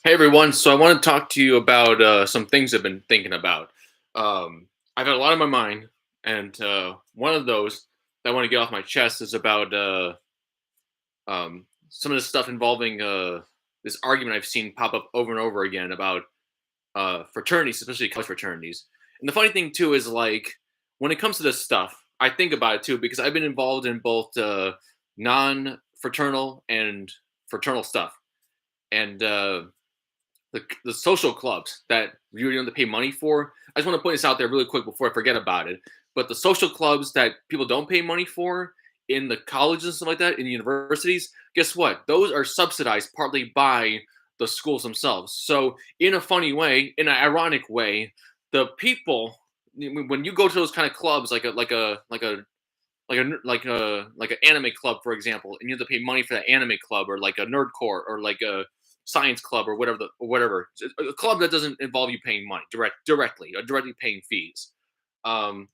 Hey everyone, so I want to talk to you about some things I've been thinking about. I've had a lot on my mind, and one of those that I want to get off my chest is about some of the stuff involving this argument I've seen pop up over and over again about fraternities, especially college fraternities. And the funny thing too is like when it comes to this stuff, I think about it too because I've been involved in both non-fraternal and fraternal stuff, and the social clubs that you don't have to pay money for. I just want to point this out there really quick before I forget about it. But the social clubs that people don't pay money for in the colleges and stuff like that, in the universities, guess what? Those are subsidized partly by the schools themselves. So, in a funny way, in an ironic way, the people when you go to those kind of clubs, like an anime club, for example, and you have to pay money for that anime club, or like a nerd core, or like a science club, or whatever. A club that doesn't involve you paying money directly, or directly paying fees. Um,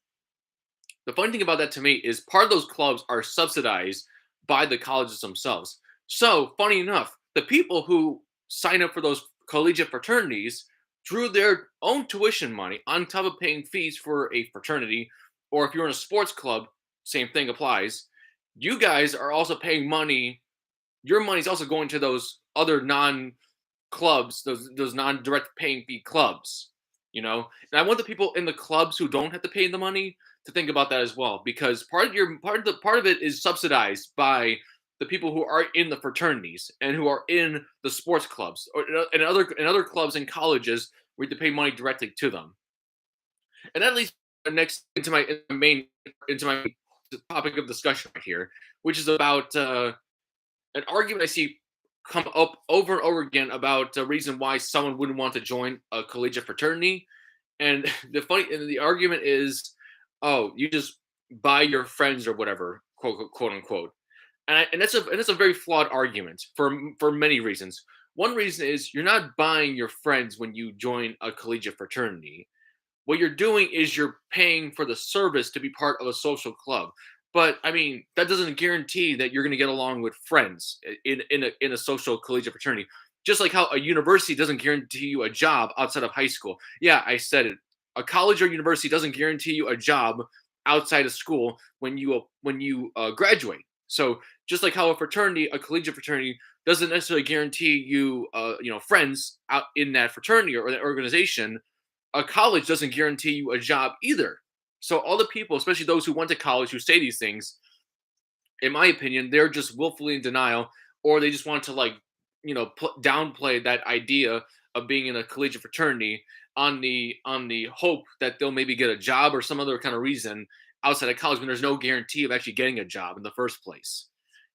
the funny thing about that to me is part of those clubs are subsidized by the colleges themselves. So, funny enough, the people who sign up for those collegiate fraternities drew their own tuition money on top of paying fees for a fraternity. Or if you're in a sports club, same thing applies. You guys are also paying money. Your money's also going to those other non clubs, those non-direct paying fee clubs, And I want the people in the clubs who don't have to pay the money to think about that as well, because part of it is subsidized by the people who are in the fraternities and who are in the sports clubs, or in other clubs and colleges where you have to pay money directly to them. And that leads next into my topic of discussion right here, which is about an argument I see come up over and over again about the reason why someone wouldn't want to join a collegiate fraternity. And the argument is, oh, you just buy your friends or whatever, quote unquote. And that's a very flawed argument for many reasons. One reason is you're not buying your friends when you join a collegiate fraternity. What you're doing is you're paying for the service to be part of a social club. But I mean, that doesn't guarantee that you're going to get along with friends in a social collegiate fraternity. Just like how a university doesn't guarantee you a job outside of high school. Yeah, I said it. A college or university doesn't guarantee you a job outside of school when you graduate. So just like how a collegiate fraternity doesn't necessarily guarantee you friends out in that fraternity or that organization, a college doesn't guarantee you a job either. So all the people, especially those who went to college, who say these things, in my opinion, they're just willfully in denial, or they just want to downplay that idea of being in a collegiate fraternity on the hope that they'll maybe get a job or some other kind of reason outside of college when there's no guarantee of actually getting a job in the first place.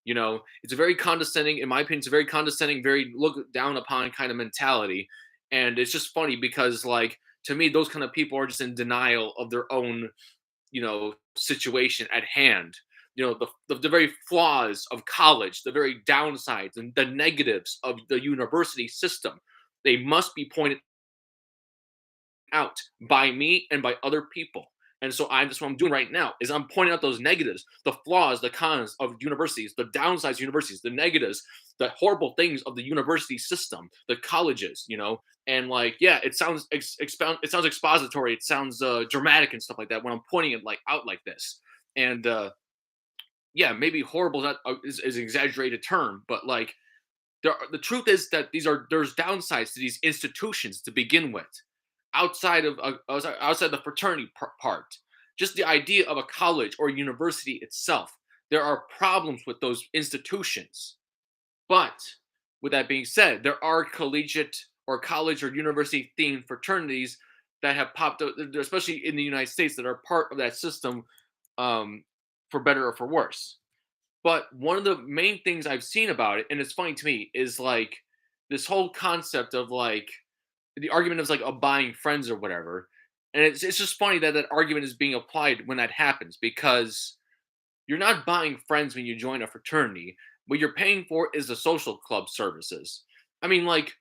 It's a very condescending, in my opinion, it's a very condescending, very look down upon kind of mentality. And it's just funny because, like, to me, those kind of people are just in denial of their own, situation at hand. The very flaws of college, the very downsides and the negatives of the university system, they must be pointed out by me and by other people. And so that's what I'm doing right now is I'm pointing out those negatives, the flaws, the cons of universities, the downsides of universities, the negatives, the horrible things of the university system, the colleges, and like, yeah, it sounds it sounds expository, it sounds dramatic and stuff like that when I'm pointing it like out like this. And yeah, maybe horrible is an exaggerated term, but like the truth is that there's downsides to these institutions to begin with, outside the fraternity part. Just the idea of a college or university itself, there are problems with those institutions. But with that being said, there are collegiate or college or university themed fraternities that have popped up, especially in the United States, that are part of that system, um, for better or for worse. But one of the main things I've seen about it, and it's funny to me, is like this whole concept of like the argument of like a buying friends or whatever. And it's just funny that that argument is being applied when that happens, because you're not buying friends when you join a fraternity. What you're paying for is the social club services. I mean, like,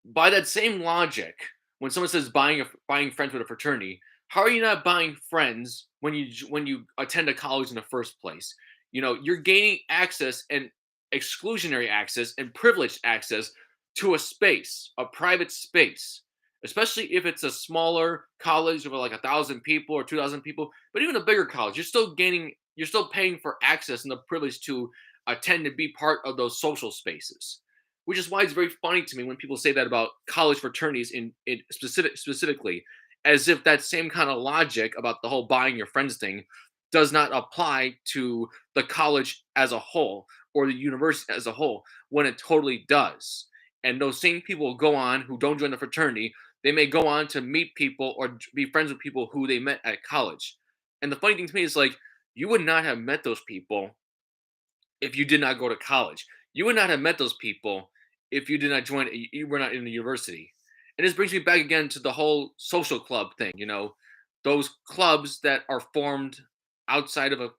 by that same logic, when someone says buying friends with a fraternity, how are you not buying friends when you attend a college in the first place? You're gaining access and exclusionary access and privileged access to a space, a private space, especially if it's a smaller college of like 1,000 people or 2,000 people, but even a bigger college, you're still paying for access and the privilege to attend and be part of those social spaces. Which is why it's very funny to me when people say that about college fraternities in specifically, as if that same kind of logic about the whole buying your friends thing does not apply to the college as a whole or the university as a whole, when it totally does. And those same people go on who don't join the fraternity, they may go on to meet people or be friends with people who they met at college. And the funny thing to me is like, you would not have met those people if you did not go to college. You would not have met those people if you did not join, you were not in the university. And this brings me back again to the whole social club thing, those clubs that are formed outside of a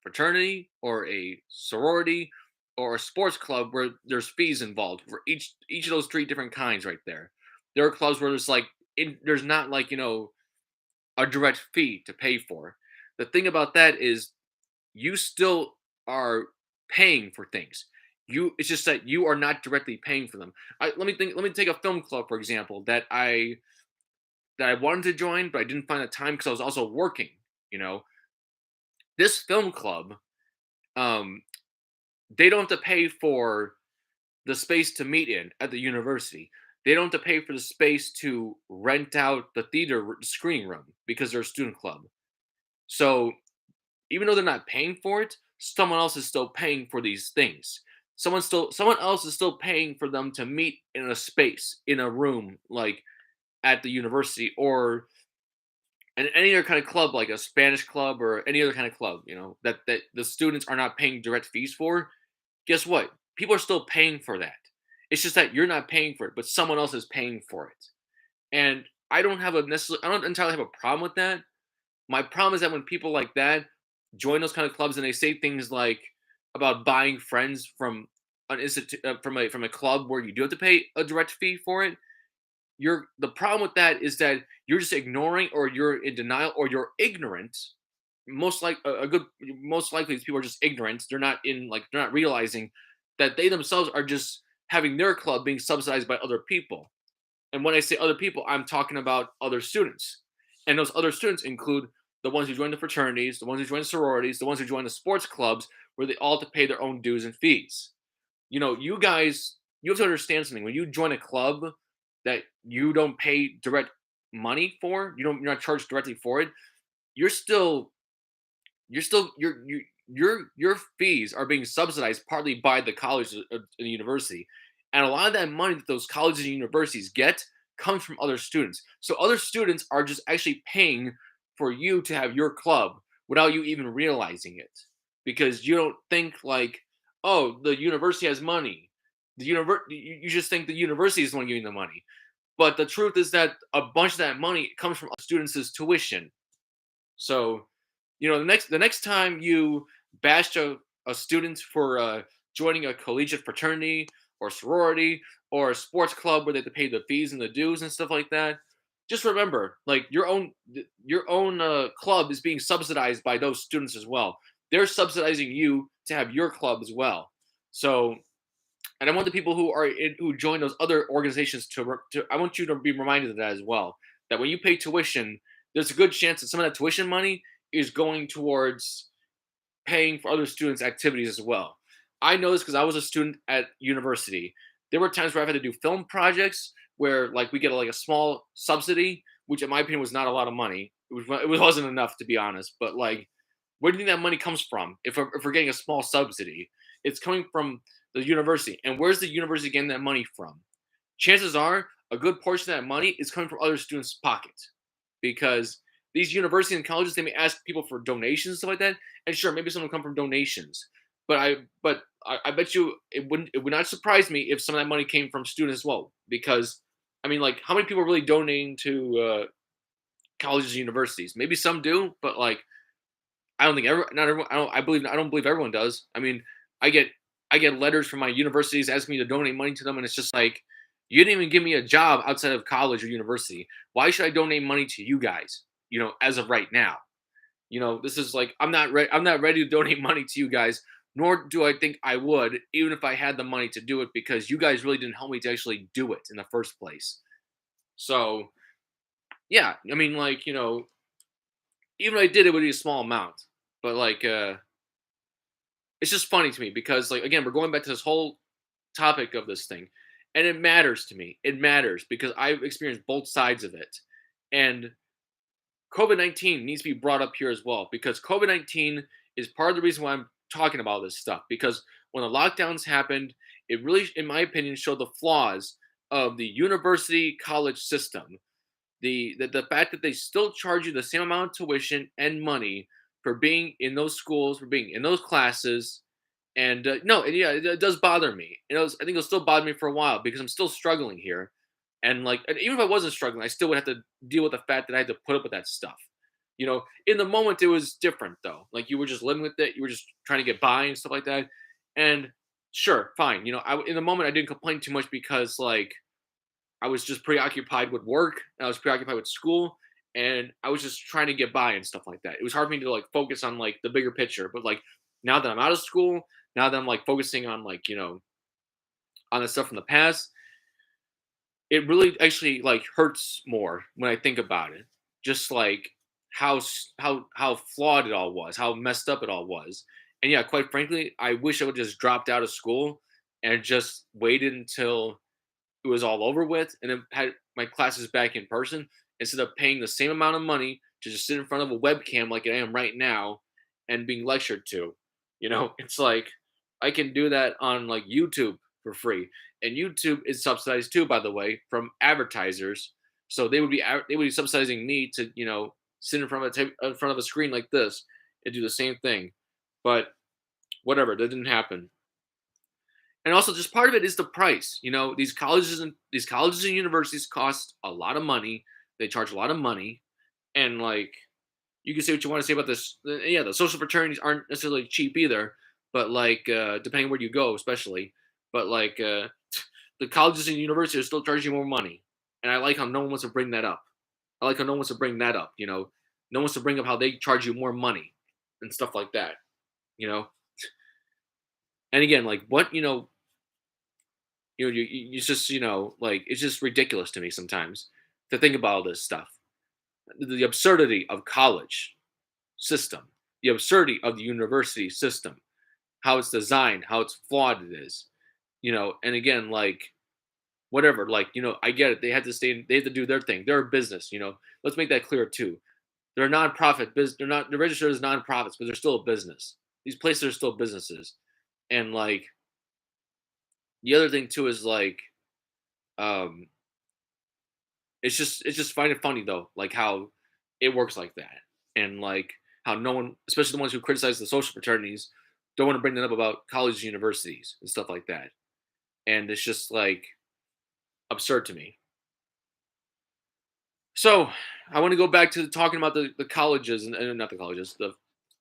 fraternity or a sorority or a sports club where there's fees involved for each of those three different kinds right there. There are clubs where there's not like, a direct fee to pay for. The thing about that is you still are paying for things. It's just that you are not directly paying for them. Let me take a film club for example that I wanted to join, but I didn't find the time because I was also working. You know, this film club, um, they don't have to pay for the space to meet in at the university. They don't have to pay for the space to rent out the screening room because they're a student club. So even though they're not paying for it, someone else is still paying for these things. Someone else is still paying for them to meet in a space, in a room, like at the university or in any other kind of club, like a Spanish club or any other kind of club, that the students are not paying direct fees for. Guess what? People are still paying for that. It's just that you're not paying for it, but someone else is paying for it. And I don't entirely have a problem with that. My problem is that when people like that join those kind of clubs and they say things like about buying friends from an institute from a club where you do have to pay a direct fee for it, the problem with that is that you're just ignoring or you're in denial or you're ignorant. Most likely these people are just ignorant. They're not realizing that they themselves are just having their club being subsidized by other people. And when I say other people, I'm talking about other students. And those other students include the ones who join the fraternities, the ones who join the sororities, the ones who join the sports clubs, where they all have to pay their own dues and fees. You guys, you have to understand something. When you join a club that you don't pay direct money for, you're not charged directly for it. You're still, you're still, your fees are being subsidized partly by the college and the university, and a lot of that money that those colleges and universities get comes from other students. So other students are just actually paying for you to have your club without you even realizing it, because you don't think like, oh, the university has money. You just think the university is the one giving the money, but the truth is that a bunch of that money comes from students' tuition. So, the next time you bash a student for joining a collegiate fraternity or sorority or a sports club where they have to pay the fees and the dues and stuff like that, just remember, like your own club is being subsidized by those students as well. They're subsidizing you to have your club as well. So, and I want the people who join those other organizations I want you to be reminded of that as well. That when you pay tuition, there's a good chance that some of that tuition money is going towards paying for other students' activities as well. I know this because I was a student at university. There were times where I've had to do film projects where like we get like a small subsidy, which in my opinion was not a lot of money. It wasn't enough to be honest. But like, where do you think that money comes from? If we're getting a small subsidy, it's coming from the university. And where's the university getting that money from? Chances are a good portion of that money is coming from other students' pockets, because these universities and colleges, they may ask people for donations and stuff like that. And sure, maybe some will come from donations, but I bet you it would not surprise me if some of that money came from students as well. Because I mean, like, how many people are really donating to colleges and universities? Maybe some do, but like, I don't think not everyone. I don't believe everyone does. I mean, I get I get letters from my universities asking me to donate money to them, and it's just like, you didn't even give me a job outside of college or university. Why should I donate money to you guys? As of right now, this is like, I'm not ready to donate money to you guys nor do I think I would, even if I had the money to do it, because you guys really didn't help me to actually do it in the first place. So, yeah, I mean, like, even if I did, it would be a small amount. But, like, it's just funny to me because, like, again, we're going back to this whole topic of this thing, and it matters to me. It matters because I've experienced both sides of it. And COVID-19 needs to be brought up here as well because COVID-19 is part of the reason why I'm talking about this stuff. Because when the lockdowns happened, it really, in my opinion, showed the flaws of the university college system. The fact that they still charge you the same amount of tuition and money for being in those schools, for being in those classes, and no, and yeah, it does bother me. I think it'll still bother me for a while because I'm still struggling here. And like, and even if I wasn't struggling, I still would have to deal with the fact that I had to put up with that stuff. In the moment, it was different though. Like you were just living with it, you were just trying to get by and stuff like that. And sure, fine. In the moment, I didn't complain too much because like I was just preoccupied with work, and I was preoccupied with school, and I was just trying to get by and stuff like that. It was hard for me to like focus on like the bigger picture. But like now that I'm out of school, now that I'm like focusing on like on the stuff from the past, it really actually like hurts more when I think about it. Just like how flawed it all was, how messed up it all was. And yeah, quite frankly, I wish I would just dropped out of school and just waited until it was all over with and then had my classes back in person instead of paying the same amount of money to just sit in front of a webcam like I am right now and being lectured to. It's like I can do that on like YouTube for free. And YouTube is subsidized too, by the way, from advertisers. So they would be subsidizing me to sit in front of a screen like this and do the same thing. But whatever, that didn't happen. And also, just part of it is the price. These colleges and universities cost a lot of money. They charge a lot of money, and like you can say what you want to say about this. Yeah, the social fraternities aren't necessarily cheap either, but like depending where you go, especially. But like the colleges and universities are still charging more money, and I like how no one wants to bring that up. I like how no one wants to bring that up. No one wants to bring up how they charge you more money and stuff like that. You know, and again, like what it's just like it's just ridiculous to me sometimes to think about all this stuff, the absurdity of college system, the absurdity of the university system, how it's designed, how it's flawed it is, and again, like whatever, like I get it, they have to do their thing, they're a business, let's make that clear too. They're a non-profit business, they're registered as non-profits, but they're still a business. These places are still businesses. And like the other thing too is like um it's just find it funny though, like how it works like that, and like how no one, especially the ones who criticize the social fraternities, don't want to bring that up about colleges, universities, and stuff like that. And it's just like absurd to me. So I want to go back to talking about the colleges and not the colleges, the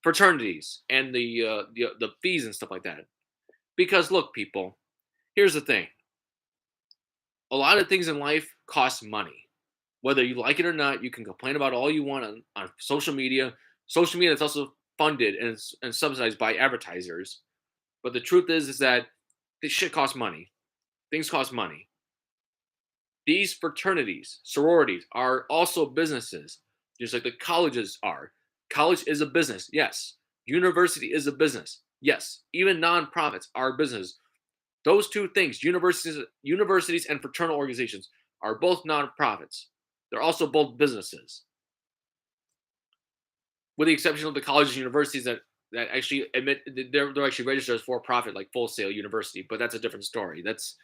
fraternities and the fees and stuff like that. Because look, people, here's the thing: a lot of things in life cost money. Whether you like it or not, you can complain about all you want on social media. Social media is also funded and subsidized by advertisers. But the truth is that this shit costs money. Things cost money. These fraternities, sororities are also businesses, just like the colleges are. College is a business, yes. University is a business, yes. Even nonprofits are business. Those two things, universities and fraternal organizations, are both nonprofits. They're also both businesses, with the exception of the colleges and universities that actually admit they're actually registered as for profit, like Full Sail University. But that's a different story. That's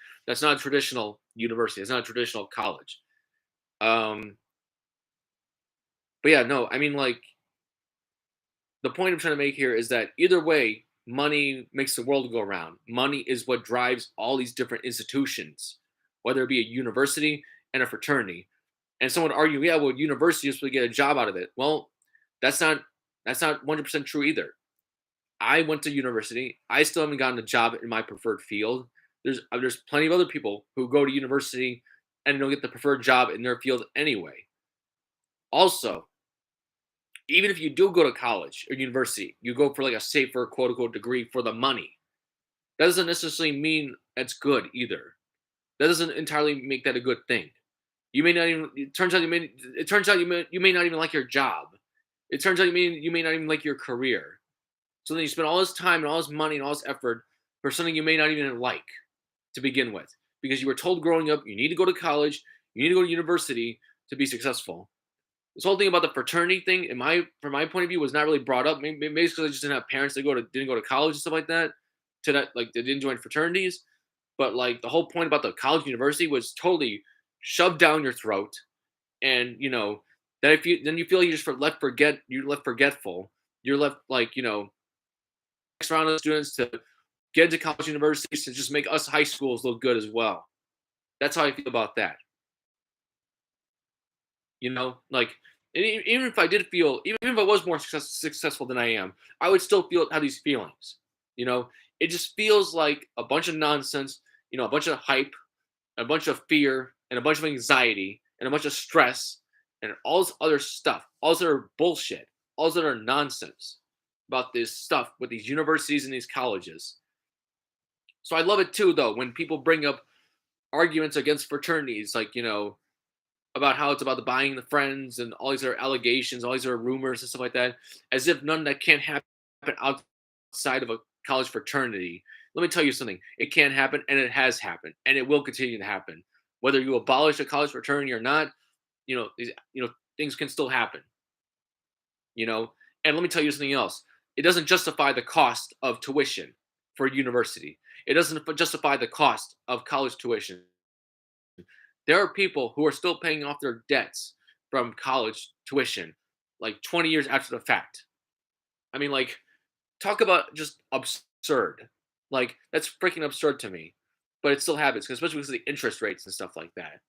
not a traditional university. It's not a traditional college. Um, but yeah, no, I mean like the point I'm trying to make here is that either way, money makes the world go around. Money is what drives all these different institutions, whether it be a university and a fraternity. And someone would argue, yeah, well, university is supposed to get a job out of it. Well, that's not that's not 100% true either. I went to university. I still haven't gotten a job in my preferred field. There's plenty of other people who go to university and don't get the preferred job in their field anyway. Also, Even if you do go to college or university, you go for like a safer quote unquote degree for the money. That doesn't necessarily mean that's good either. That doesn't entirely make that a good thing. You may not even. It turns out you may not even like your job. It turns out you may not even like your career. So then you spend all this time and all this money and all this effort for something you may not even like to begin with, because you were told growing up you need to go to college, you need to go to university to be successful. This whole thing about the fraternity thing, from my point of view, was not really brought up. Maybe it's because I just didn't have parents that didn't go to college and stuff like that. To that, like they didn't join fraternities. But like the whole point about the college university was totally shoved down your throat, and that if you then you feel you're left forgetful. You're left like next round of students to get into college universities to just make us high schools look good as well. That's how I feel about that. Like even if I did feel, even if I was more successful than I am, I would still have these feelings. You know, it just feels like a bunch of nonsense. A bunch of hype, a bunch of fear, and a bunch of anxiety, and a bunch of stress, and all this other stuff, all this other bullshit, all this other nonsense about this stuff with these universities and these colleges. So I love it too, though, when people bring up arguments against fraternities, like about how it's about the buying the friends and all these other allegations, all these other rumors and stuff like that, as if none of that can't happen outside of a college fraternity. Let me tell you something. It can happen, and it has happened, and it will continue to happen. Whether you abolish a college fraternity or not, things can still happen. And let me tell you something else. It doesn't justify the cost of tuition for a university. It doesn't justify the cost of college tuition. There are people who are still paying off their debts from college tuition, like 20 years after the fact. I mean, like, talk about just absurd. Like, that's freaking absurd to me. But it still happens, especially because of the interest rates and stuff like that.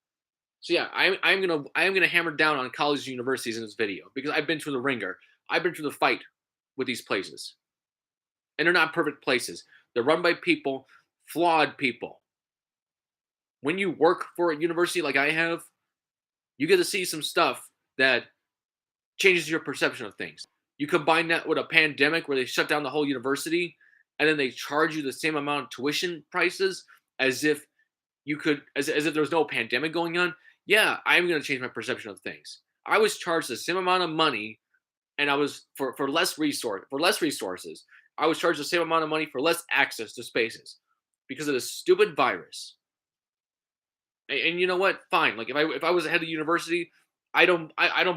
So yeah, I am gonna hammer down on colleges and universities in this video because I've been through the ringer. I've been through the fight with these places, and they're not perfect places. They're run by people, flawed people. When you work for a university like I have, you get to see some stuff that changes your perception of things. You combine that with a pandemic where they shut down the whole university, and then they charge you the same amount of tuition prices as if as if there was no pandemic going on. Yeah, I'm going to change my perception of things. I was charged the same amount of money, and I was for less resources. I was charged the same amount of money for less access to spaces because of this stupid virus. And you know what? Fine. Like if I was head of the university, I don't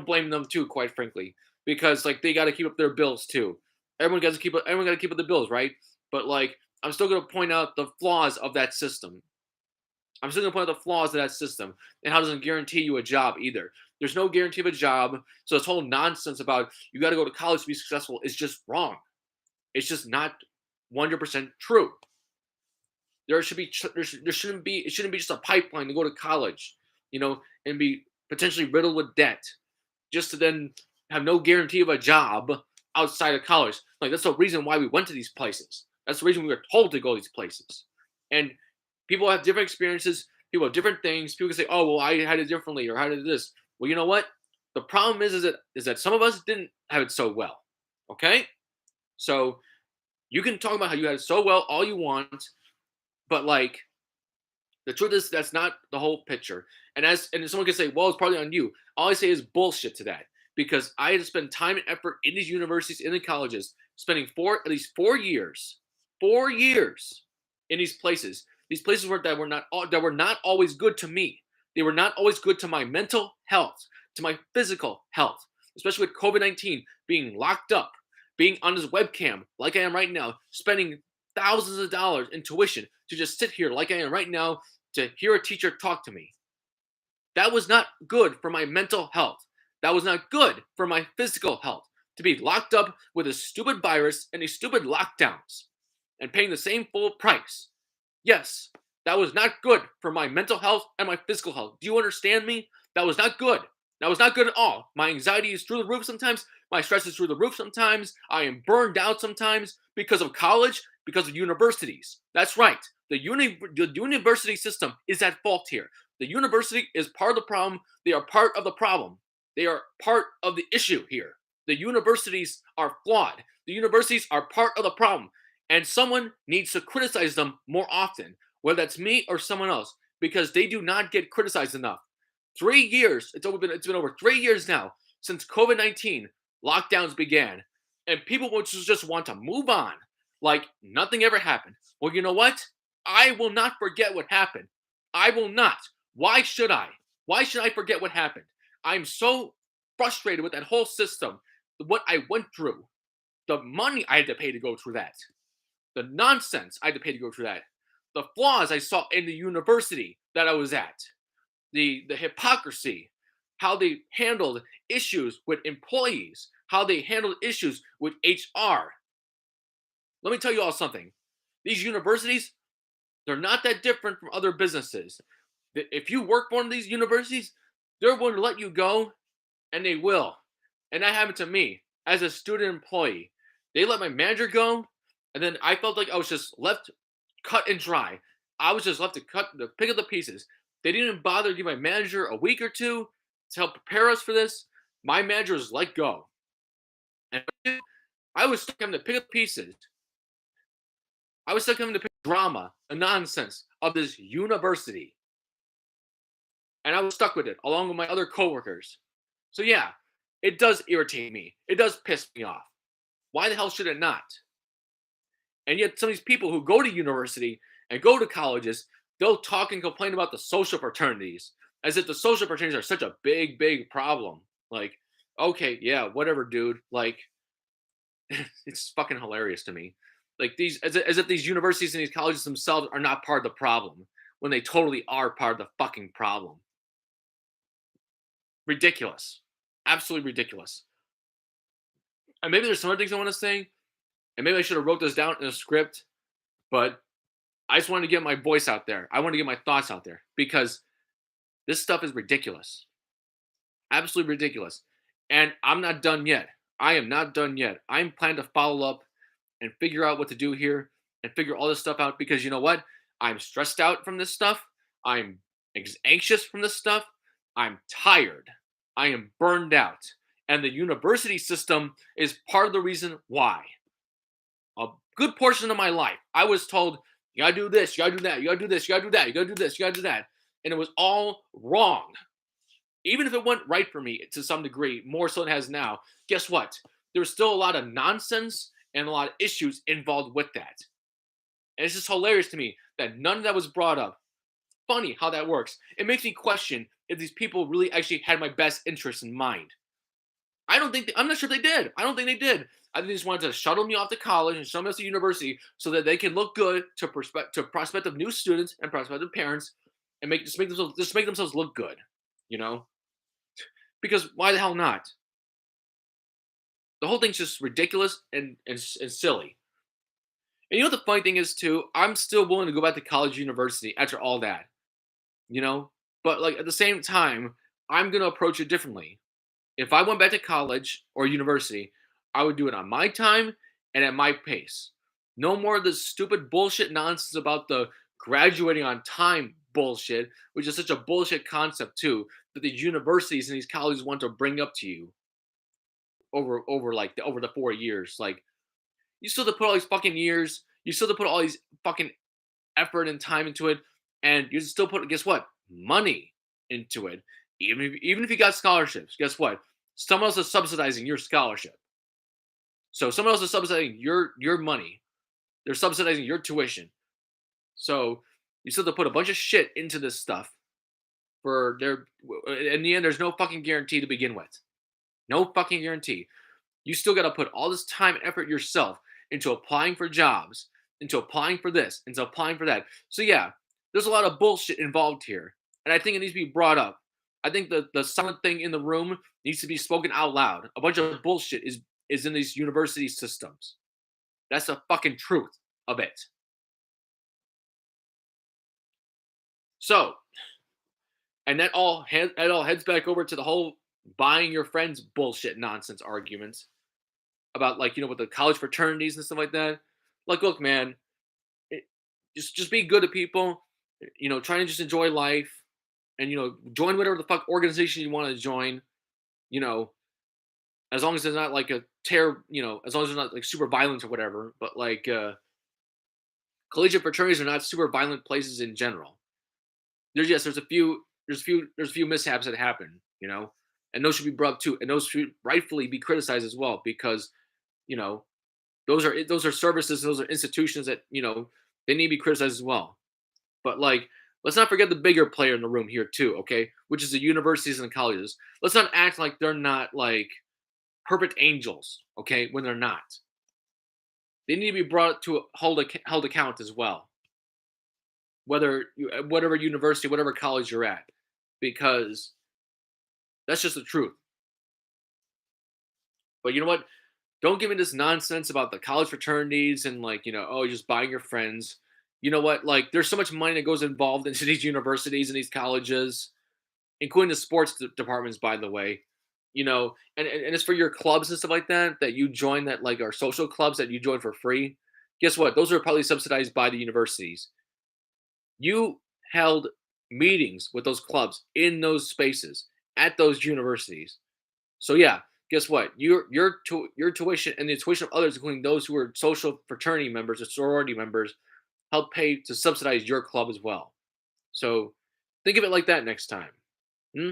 blame them too, quite frankly, because like they got to keep up their bills too. Everyone got to keep up the bills, right? But like I'm still going to point out the flaws of that system. I'm still going to point out the flaws of that system and how it doesn't guarantee you a job either. There's no guarantee of a job, so this whole nonsense about you got to go to college to be successful is just wrong. It's just not 100% true. There shouldn't be it shouldn't be just a pipeline to go to college, and be potentially riddled with debt, just to then have no guarantee of a job outside of college. Like that's the reason why we went to these places. That's the reason we were told to go to these places. And people have different experiences. People have different things. People can say, "Oh, well, I had it differently," or "I did this." Well, you know what? The problem is that some of us didn't have it so well. Okay, so you can talk about how you had it so well all you want, but like the truth is that's not the whole picture. And someone can say, well, it's probably on you. All I say is bullshit to that. Because I had to spend time and effort in these universities, in the colleges, spending at least 4 years, 4 years in these places. These places that were not always good to me. They were not always good to my mental health, to my physical health, especially with COVID-19, being locked up, being on this webcam like I am right now, spending thousands of dollars in tuition to just sit here like I am right now to hear a teacher talk to me. That was not good for my mental health. That was not good for my physical health to be locked up with a stupid virus and these stupid lockdowns and paying the same full price. Yes, that was not good for my mental health and my physical health. Do you understand me? That was not good. That was not good at all. My anxiety is through the roof sometimes. My stress is through the roof sometimes. I am burned out sometimes because of college, because of universities. That's right. The university system is at fault here. The university is part of the problem. They are part of the problem. They are part of the issue here. The universities are flawed. The universities are part of the problem. And someone needs to criticize them more often, whether that's me or someone else, because they do not get criticized enough. 3 years, it's been over 3 years now since COVID-19 lockdowns began, and people will just want to move on like nothing ever happened. Well, you know what? I will not forget what happened. I will not. Why should I? Why should I forget what happened? I'm so frustrated with that whole system, what I went through, the money I had to pay to go through that, the nonsense I had to pay to go through that, the flaws I saw in the university that I was at, the hypocrisy, how they handled issues with employees, how they handled issues with HR. Let me tell you all something. These universities, they're not that different from other businesses. If you work for one of these universities, they're willing to let you go, and they will. And that happened to me as a student employee. They let my manager go, and then I felt like I was just left cut and dry. I was just left to pick up the pieces. They didn't even bother to give my manager a week or two to help prepare us for this. My manager was let go. And I was stuck having to pick up pieces. I was stuck having to pick drama, the nonsense of this university. And I was stuck with it along with my other coworkers. So yeah, it does irritate me. It does piss me off. Why the hell should it not? And yet some of these people who go to university and go to colleges, they'll talk and complain about the social fraternities as if the social fraternities are such a big, big problem. Like, okay, yeah, whatever, dude. Like, it's fucking hilarious to me. Like these, as if these universities and these colleges themselves are not part of the problem when they totally are part of the fucking problem. Ridiculous. Absolutely ridiculous. And maybe there's some other things I want to say, and maybe I should have wrote this down in a script, but I just wanted to get my voice out there. I want to get my thoughts out there because this stuff is ridiculous. Absolutely ridiculous. And I'm not done yet. I am not done yet. I'm planning to follow up and figure out what to do here and figure all this stuff out because you know what? I'm stressed out from this stuff. I'm anxious from this stuff. I'm tired. I am burned out. And the university system is part of the reason why. A good portion of my life, I was told, you gotta do this, you gotta do that, you gotta do this, you gotta do that, you gotta do this, you gotta do that. And it was all wrong. Even if it went right for me to some degree, more so than it has now, guess what? There's still a lot of nonsense and a lot of issues involved with that. And it's just hilarious to me that none of that was brought up. Funny how that works. It makes me question if these people really actually had my best interests in mind. I'm not sure they did. I don't think they did. I think they just wanted to shuttle me off to college and shuttle me off to university so that they can look good to prospective new students and prospective parents and make themselves look good, you know? Because why the hell not? The whole thing's just ridiculous and silly. And you know what the funny thing is too? I'm still willing to go back to college, university after all that, you know. But like at the same time, I'm gonna approach it differently. If I went back to college or university, I would do it on my time and at my pace. No more of this stupid bullshit nonsense about the graduating on time bullshit, which is such a bullshit concept too, that these universities and these colleges want to bring up to you over the 4 years. Like you still have to put all these fucking years, you still have to put all these fucking effort and time into it, and you still put guess what? Money into it. Even if you got scholarships, guess what? Someone else is subsidizing your scholarship. So someone else is subsidizing your money. They're subsidizing your tuition. So you still have to put a bunch of shit into this stuff for their in the end there's no fucking guarantee to begin with. No fucking guarantee. You still got to put all this time and effort yourself into applying for jobs, into applying for this, into applying for that. So yeah, there's a lot of bullshit involved here. And I think it needs to be brought up. I think the silent thing in the room needs to be spoken out loud. A bunch of bullshit is in these university systems. That's the fucking truth of it. So, and that all heads back over to the whole buying your friends bullshit nonsense arguments about like with the college fraternities and stuff like that. Like, look, man, just be good to people. Try and just enjoy life, and join whatever the fuck organization you want to join. as long as it's not like a terror, as long as it's not like super violent or whatever. But like collegiate fraternities are not super violent places in general. There's a few mishaps that happen, and those should be brought up too, and those should rightfully be criticized as well because you know those are services, those are institutions that they need to be criticized as well. But like, let's not forget the bigger player in the room here too, okay? Which is the universities and the colleges. Let's not act like they're not like perfect angels, okay? When they're not, they need to be brought to held account as well. Whatever university, whatever college you're at, because that's just the truth. But you know what? Don't give me this nonsense about the college fraternities and like, oh, you're just buying your friends. You know what? Like, there's so much money that goes involved into these universities and these colleges, including the sports departments, by the way. And it's for your clubs and stuff like that that you join, that like are social clubs that you join for free. Guess what? Those are probably subsidized by the universities. You held meetings with those clubs in those spaces at those universities. So yeah, guess what? Your tuition and the tuition of others, including those who are social fraternity members or sorority members, help pay to subsidize your club as well. So think of it like that next time. Hmm?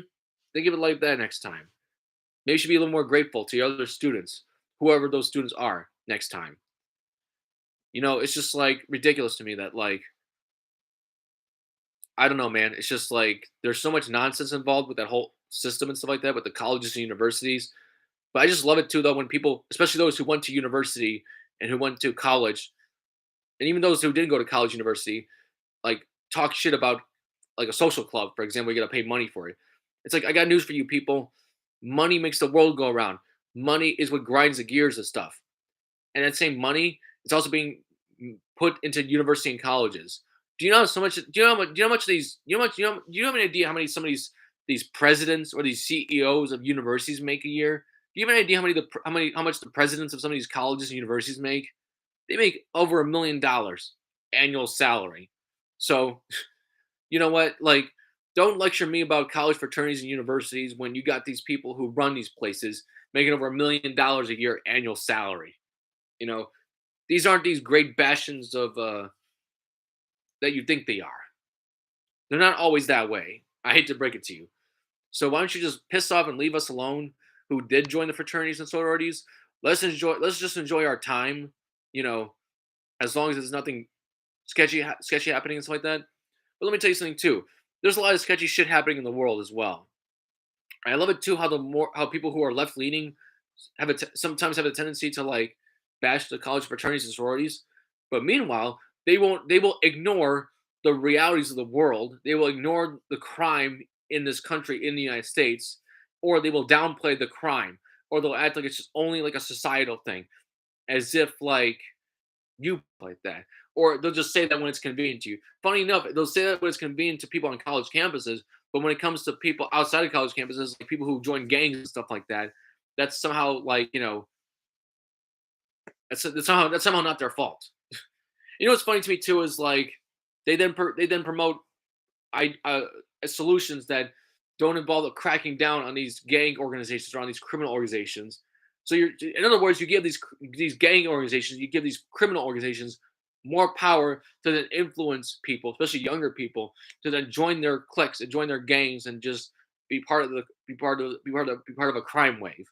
Think of it like that next time. Maybe you should be a little more grateful to your other students, whoever those students are, next time. It's just like ridiculous to me that like I don't know, man. It's just like there's so much nonsense involved with that whole system and stuff like that with the colleges and universities. But I just love it too, though, when people, especially those who went to university and who went to college, and even those who didn't go to college, university, like talk shit about like a social club, for example, you got to pay money for it. It's like I got news for you people. Money makes the world go around. Money is what grinds the gears of stuff. And that same money, it's also being put into university and colleges. Do you know so much? Do you know how much? Do you know how much these? You know how much? Do you have any idea how many some of these presidents or these CEOs of universities make a year? Do you have any idea how much the presidents of some of these colleges and universities make? They make over $1 million annual salary. So you know what? Like, don't lecture me about college fraternities and universities when you got these people who run these places making over $1 million a year annual salary. You know, these aren't these great bastions of that you think they are. They're not always that way. I hate to break it to you. So why don't you just piss off and leave us alone? Who did join the fraternities and sororities? Let's just enjoy our time. You know, as long as there's nothing sketchy happening and stuff like that. But let me tell you something too. There's a lot of sketchy shit happening in the world as well. I love it too how people who are left leaning sometimes have a tendency to like bash the college fraternities and sororities, but meanwhile they will ignore the realities of the world. They will ignore the crime in this country in the United States, or they will downplay the crime, or they'll act like it's just only like a societal thing, as if like you like that. Or they'll just say that when it's convenient to you. Funny enough, they'll say that when it's convenient to people on college campuses, but when it comes to people outside of college campuses, like people who join gangs and stuff like that, that's somehow like that's somehow not their fault. What's funny to me too is like they then promote I solutions that don't involve cracking down on these gang organizations or on these criminal organizations. So in other words, you give these gang organizations, you give these criminal organizations more power to then influence people, especially younger people, to then join their cliques and join their gangs and just be part of a crime wave.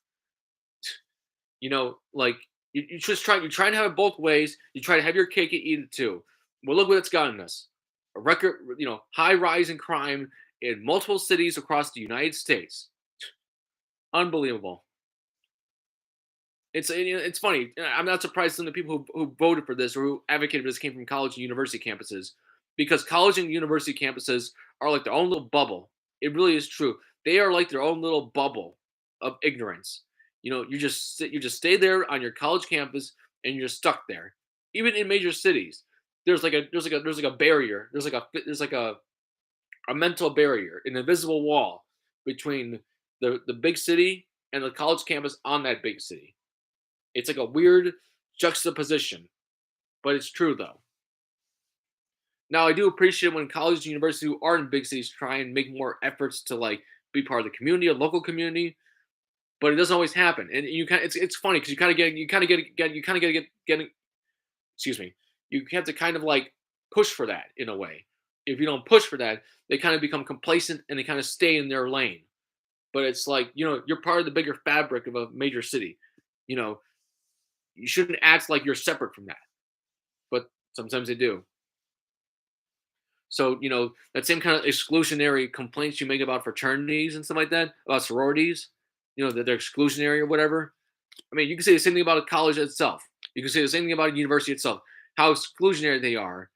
Like you just you're trying to have it both ways. You try to have your cake and eat it too. Well, look what it's gotten us. A record, high rise in crime in multiple cities across the United States. Unbelievable. It's funny. I'm not surprised some of the people who voted for this or who advocated for this came from college and university campuses, because college and university campuses are like their own little bubble. It really is true. They are like their own little bubble of ignorance. You just stay there on your college campus and you're stuck there. Even in major cities, there's like a barrier. There's like a mental barrier, an invisible wall between the big city and the college campus on that big city. It's like a weird juxtaposition, but it's true though. Now, I do appreciate when colleges and universities who are in big cities try and make more efforts to like be part of the community, a local community. but it doesn't always happen. And you kind it's funny because you kind of get excuse me, you have to kind of like push for that in a way. If you don't push for that, they kind of become complacent and they kind of stay in their lane. But it's like, you're part of the bigger fabric of a major city. You know, you shouldn't act like you're separate from that. But sometimes they do. So, that same kind of exclusionary complaints you make about fraternities and stuff like that, about sororities, that they're exclusionary or whatever. I mean, you can say the same thing about a college itself. You can say the same thing about a university itself. How exclusionary they are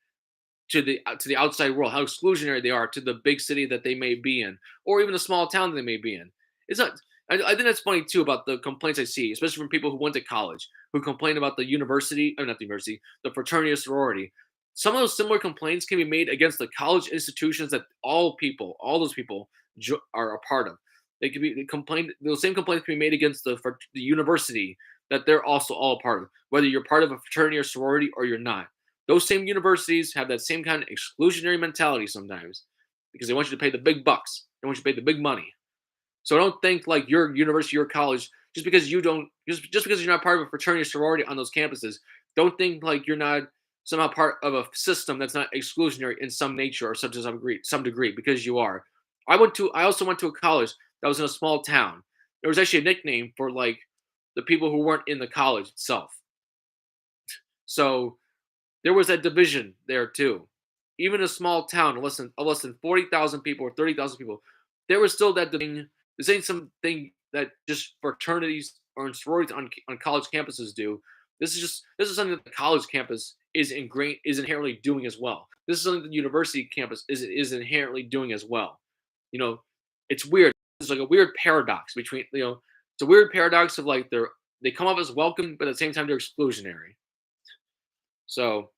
to the outside world, how exclusionary they are to the big city that they may be in, or even the small town that they may be in. It's not. I think that's funny too about the complaints I see, especially from people who went to college who complain about the university, or not the university, the fraternity or sorority. Some of those similar complaints can be made against the college institutions that all those people are a part of. They could be complained. Those same complaints can be made against the university that they're also all a part of, whether you're part of a fraternity or sorority or you're not. Those same universities have that same kind of exclusionary mentality sometimes because they want you to pay the big bucks. They want you to pay the big money. So don't think like your university or college just because you're not part of a fraternity or sorority on those campuses. Don't think like you're not somehow part of a system that's not exclusionary in some nature or such as some degree because you are. I also went to a college that was in a small town. There was actually a nickname for like the people who weren't in the college itself. So there was that division there too. Even a small town of less than 40,000 people or 30,000 people, there was still that division. This ain't something that just fraternities or sororities on college campuses do. This is something that the college campus is inherently doing as well. This is something the university campus is inherently doing as well. You know, it's weird. It's like a weird paradox between it's a weird paradox of like they come off as welcome, but at the same time they're exclusionary. So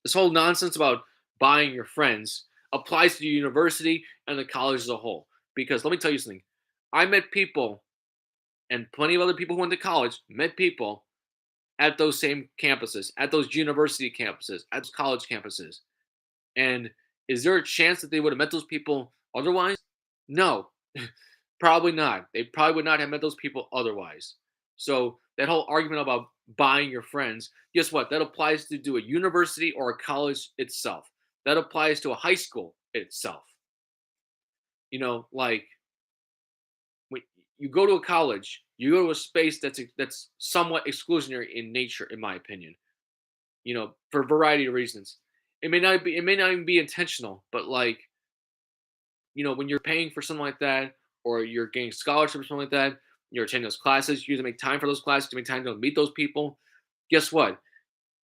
this whole nonsense about buying your friends applies to the university and the college as a whole. Because let me tell you something. I met people, and plenty of other people who went to college met people at those same campuses, at those university campuses, at those college campuses. And is there a chance that they would have met those people otherwise? No, probably not. They probably would not have met those people otherwise. So that whole argument about buying your friends, guess what? That applies to a university or a college itself. That applies to a high school itself. Like when you go to a college, you go to a space that's somewhat exclusionary in nature, in my opinion. For a variety of reasons. It may not even be intentional, but like, when you're paying for something like that, or you're getting scholarships or something like that, you're attending those classes, you have to make time for those classes, to make time to meet those people. Guess what?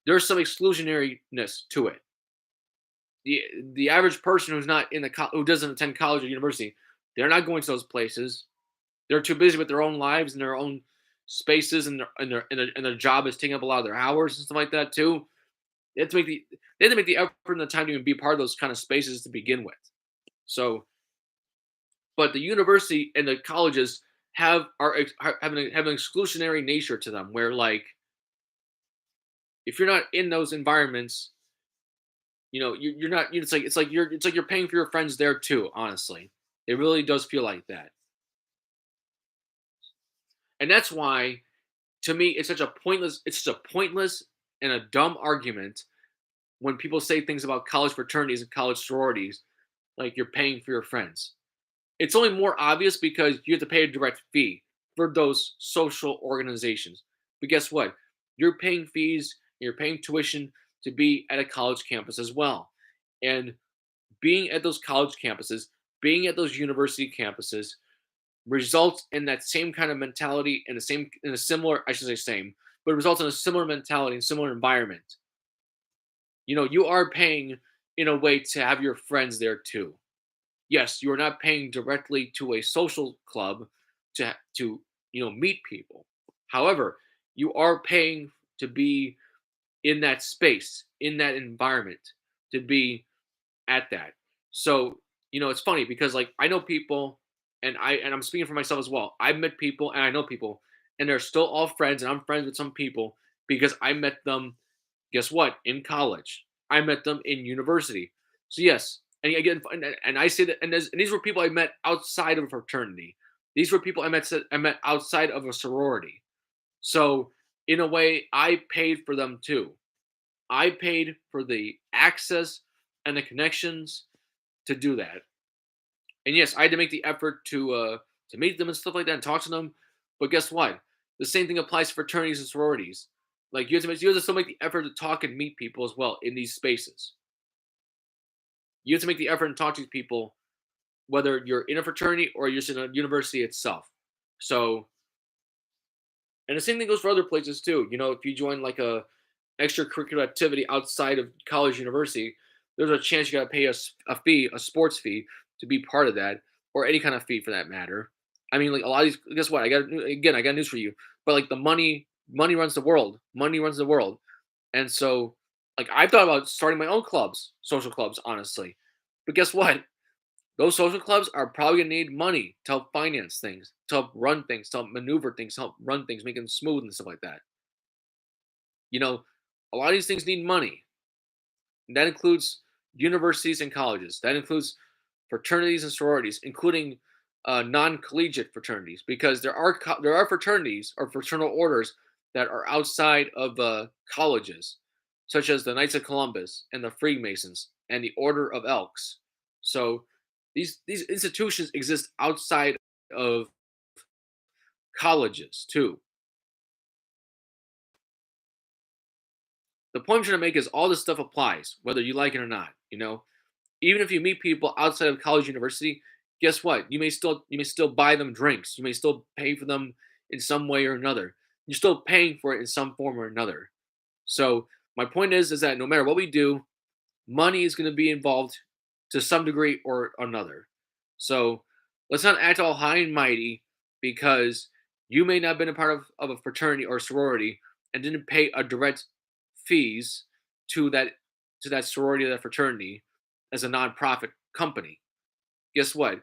There's some exclusionariness to it. The average person who's not who doesn't attend college or university, they're not going to those places. They're too busy with their own lives and their own spaces, and their job is taking up a lot of their hours and stuff like that too. They have to make the effort and the time to even be part of those kind of spaces to begin with. So, but the university and the colleges have an exclusionary nature to them, where like if you're not in those environments, you're not. It's like you're paying for your friends there too. Honestly, it really does feel like that, and that's why, to me, it's such a pointless and a dumb argument when people say things about college fraternities and college sororities, like you're paying for your friends. It's only more obvious because you have to pay a direct fee for those social organizations. But guess what? You're paying fees, you're paying tuition to be at a college campus as well. And being at those college campuses, being at those university campuses results in that same kind of mentality and in a similar, I should say same, but it results in a similar mentality and similar environment. You are paying in a way to have your friends there too. Yes, you are not paying directly to a social club to meet people. However, you are paying to be in that space, in that environment, to be at that. So, it's funny because like I know people, and I'm speaking for myself as well. I've met people and I know people, and they're still all friends, and I'm friends with some people because I met them, guess what? In college. I met them in university. So yes, and again, and I say that, and these were people I met outside of a fraternity. These were people I met outside of a sorority. So in a way, I paid for them too. I paid for the access and the connections to do that. And yes, I had to make the effort to meet them and stuff like that and talk to them. But guess what? The same thing applies to fraternities and sororities. Like you have to still make the effort to talk and meet people as well in these spaces. You have to make the effort and talk to these people, whether you're in a fraternity or you're just in a university itself. So, and the same thing goes for other places too. You know, if you join like a extracurricular activity outside of college, university, there's a chance you got to pay a fee, a sports fee, to be part of that, or any kind of fee for that matter. I mean, like a lot of these. Guess what? I got news for you. But like the money runs the world. Money runs the world, and so like I thought about starting my own clubs, social clubs, honestly. But guess what? Those social clubs are probably gonna need money to help finance things, to help run things, to help maneuver things, to help run things, make them smooth and stuff like that. You know, a lot of these things need money. And that includes universities and colleges. That includes fraternities and sororities, including non-collegiate fraternities, because there are fraternities or fraternal orders that are outside of colleges, such as the Knights of Columbus and the Freemasons and the Order of Elks. So these institutions exist outside of colleges too. The point I'm trying to make is all this stuff applies, whether you like it or not. You know, even if you meet people outside of college, university, guess what? You may still buy them drinks. You may still pay for them in some way or another. You're still paying for it in some form or another. So my point is that no matter what we do, money is going to be involved to some degree or another. So let's not act all high and mighty because you may not have been a part of a fraternity or sorority and didn't pay a direct fees to that sorority or that fraternity as a nonprofit company. Guess what?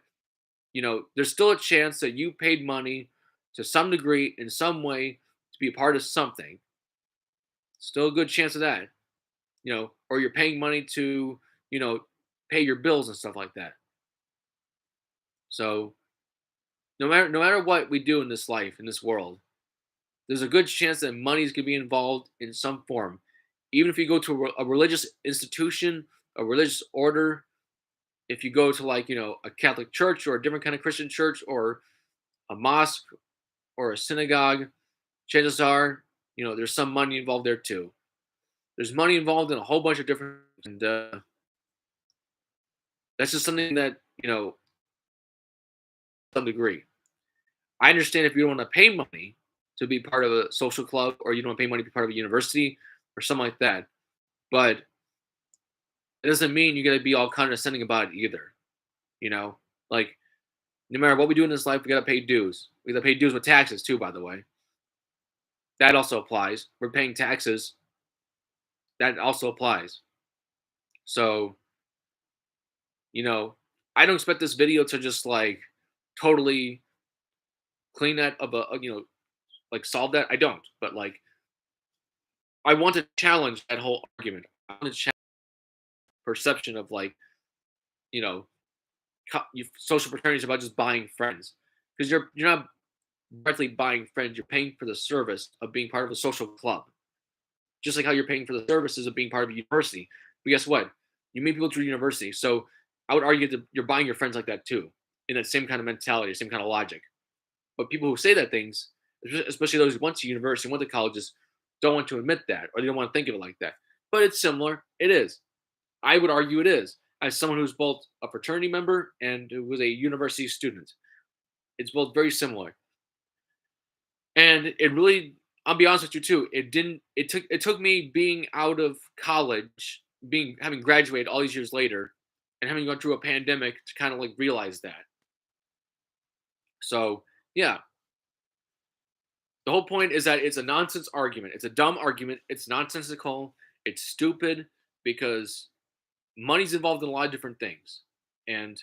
You know, there's still a chance that you paid money to some degree in some way to be a part of something. Still a good chance of that. You know, or you're paying money to, you know, pay your bills and stuff like that. So no matter what we do in this life, in this world, there's a good chance that money's gonna be involved in some form. Even if you go to a religious institution, a religious order, if you go to like, you know, a Catholic church or a different kind of Christian church or a mosque or a synagogue, chances are, you know, there's some money involved there too. There's money involved in a whole bunch of different, and that's just something that, you know, to some degree. I understand if you don't want to pay money to be part of a social club or you don't want to pay money to be part of a university or something like that, but it doesn't mean you got to be all condescending about it either. You know, like no matter what we do in this life, we got to pay dues. We got to pay dues with taxes too, by the way. That also applies. We're paying taxes. That also applies. So, you know, I don't expect this video to just like totally clean that up, you know, like solve that. I don't. But like, I want to challenge that whole argument. I want to challenge perception of like, you know, social fraternities about just buying friends because you're not directly buying friends. You're paying for the service of being part of a social club, just like how you're paying for the services of being part of a university. But guess what? You meet people through university, so I would argue that you're buying your friends like that too, in that same kind of mentality, same kind of logic. But people who say that things, especially those who went to university, went to colleges, don't want to admit that, or they don't want to think of it like that. But it's similar. It is. I would argue it is. As someone who's both a fraternity member and who was a university student, it's both very similar. And it really, I'll be honest with you too. It didn't. It took me being out of college, being having graduated all these years later, and having gone through a pandemic to kind of like realize that. So yeah, the whole point is that it's a nonsense argument. It's a dumb argument. It's nonsensical. It's stupid because money's involved in a lot of different things. And,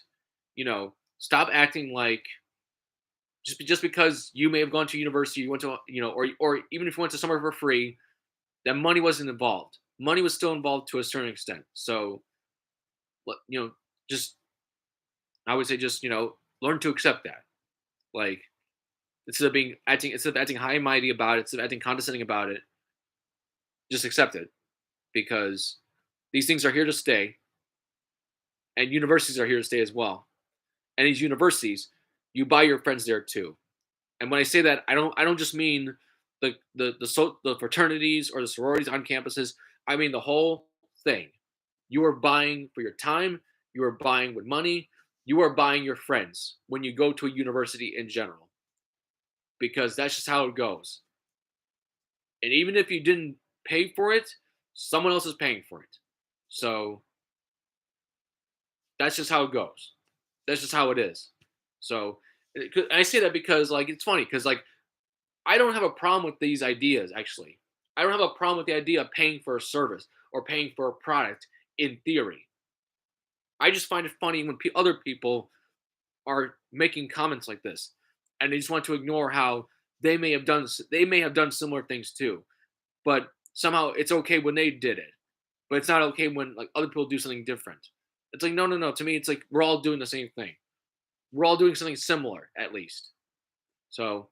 you know, stop acting like just because you may have gone to university, you went to, you know, or even if you went to somewhere for free, that money wasn't involved. Money was still involved to a certain extent. So, you know, just I would say just, you know, learn to accept that. Like instead of acting high and mighty about it, instead of acting condescending about it, just accept it because these things are here to stay, and universities are here to stay as well. And these universities, you buy your friends there too. And when I say that, I don't just mean the fraternities or the sororities on campuses. I mean the whole thing. You are buying for your time. You are buying with money. You are buying your friends when you go to a university in general, because that's just how it goes. And even if you didn't pay for it, someone else is paying for it. So that's just how it goes. That's just how it is. So I say that because like it's funny because like I don't have a problem with these ideas actually. I don't have a problem with the idea of paying for a service or paying for a product in theory. I just find it funny when other people are making comments like this, and they just want to ignore how they may have done similar things too, but somehow it's okay when they did it, but it's not okay when like other people do something different. It's like no, no, no. To me, it's like we're all doing the same thing. We're all doing something similar at least. So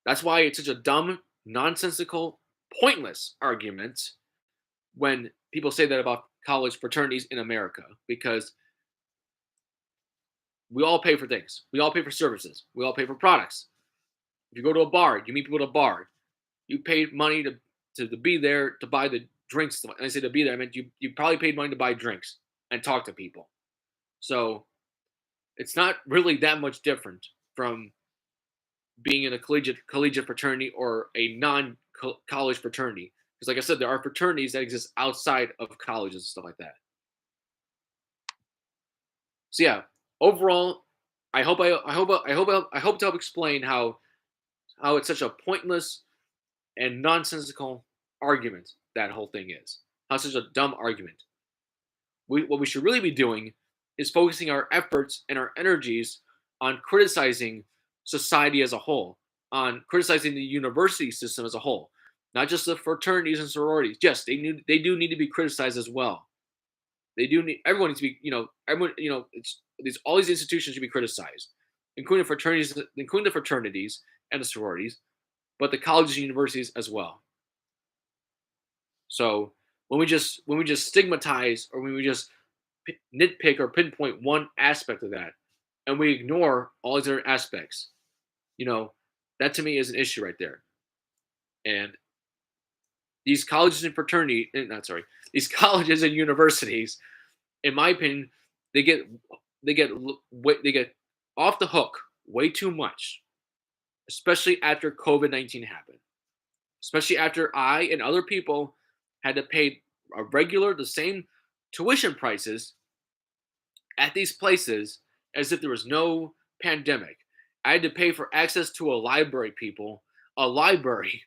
that's why it's such a dumb, nonsensical, pointless argument when people say that about college fraternities in America because we all pay for things. We all pay for services. We all pay for products. If you go to a bar, you meet people at a bar. You paid money to be there to buy the drinks. And I say to be there, I meant you probably paid money to buy drinks and talk to people. So it's not really that much different from being in a collegiate fraternity or a non college fraternity. Because like I said, there are fraternities that exist outside of colleges and stuff like that. So yeah, overall, I hope to help explain how it's such a pointless and nonsensical argument that whole thing is. How it's such a dumb argument. What we should really be doing is focusing our efforts and our energies on criticizing society as a whole, on criticizing the university system as a whole, not just the fraternities and sororities. Yes, they do need to be criticized as well. They do need everyone needs to be everyone it's these all these institutions should be criticized, including the fraternities and the sororities, but the colleges and universities as well. So when we just stigmatize or when we just nitpick or pinpoint one aspect of that, and we ignore all these other aspects, you know, that to me is an issue right there. And these colleges and not sorry, these colleges and universities, in my opinion, they get they get off the hook way too much, especially after COVID-19 happened. Especially after I and other people had to pay the same tuition prices at these places as if there was no pandemic. I had to pay for access to a library, people, a library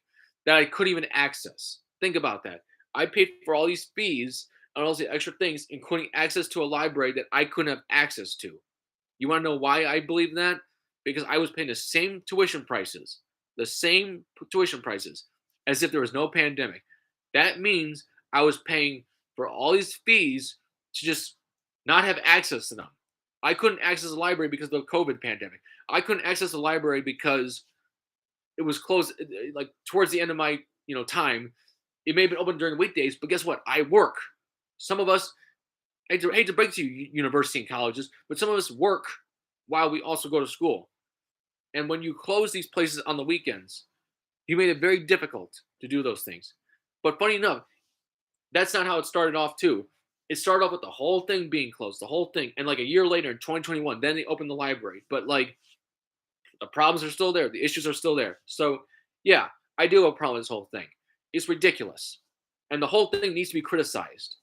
that I couldn't even access. Think about that. I paid for all these fees and all these extra things, including access to a library that I couldn't have access to. You want to know why I believe that? Because I was paying the same tuition prices, as if there was no pandemic. That means I was paying for all these fees to just not have access to them. I couldn't access the library because of the COVID pandemic. I couldn't access the library because it was closed like towards the end of my time. It may have been open during weekdays, but guess what? I work. Some of us, hate to break to you, university and colleges, but some of us work while we also go to school. And when you close these places on the weekends, you made it very difficult to do those things. But funny enough, that's not how it started off too. It started off with the whole thing being closed, the whole thing, and like a year later in 2021, then they opened the library. But like the problems are still there, the issues are still there. So yeah, I do have a problem with this whole thing. It's ridiculous, and the whole thing needs to be criticized,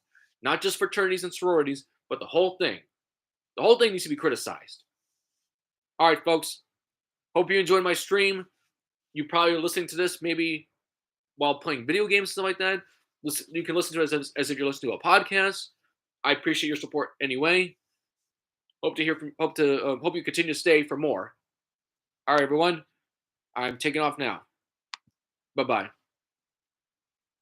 not just fraternities and sororities, but the whole thing. The whole thing needs to be criticized. All right, folks. Hope you enjoyed my stream. You probably are listening to this maybe while playing video games, stuff like that. You can listen to it as if you're listening to a podcast. I appreciate your support anyway. Hope you continue to stay for more. All right, everyone. I'm taking off now. Bye bye.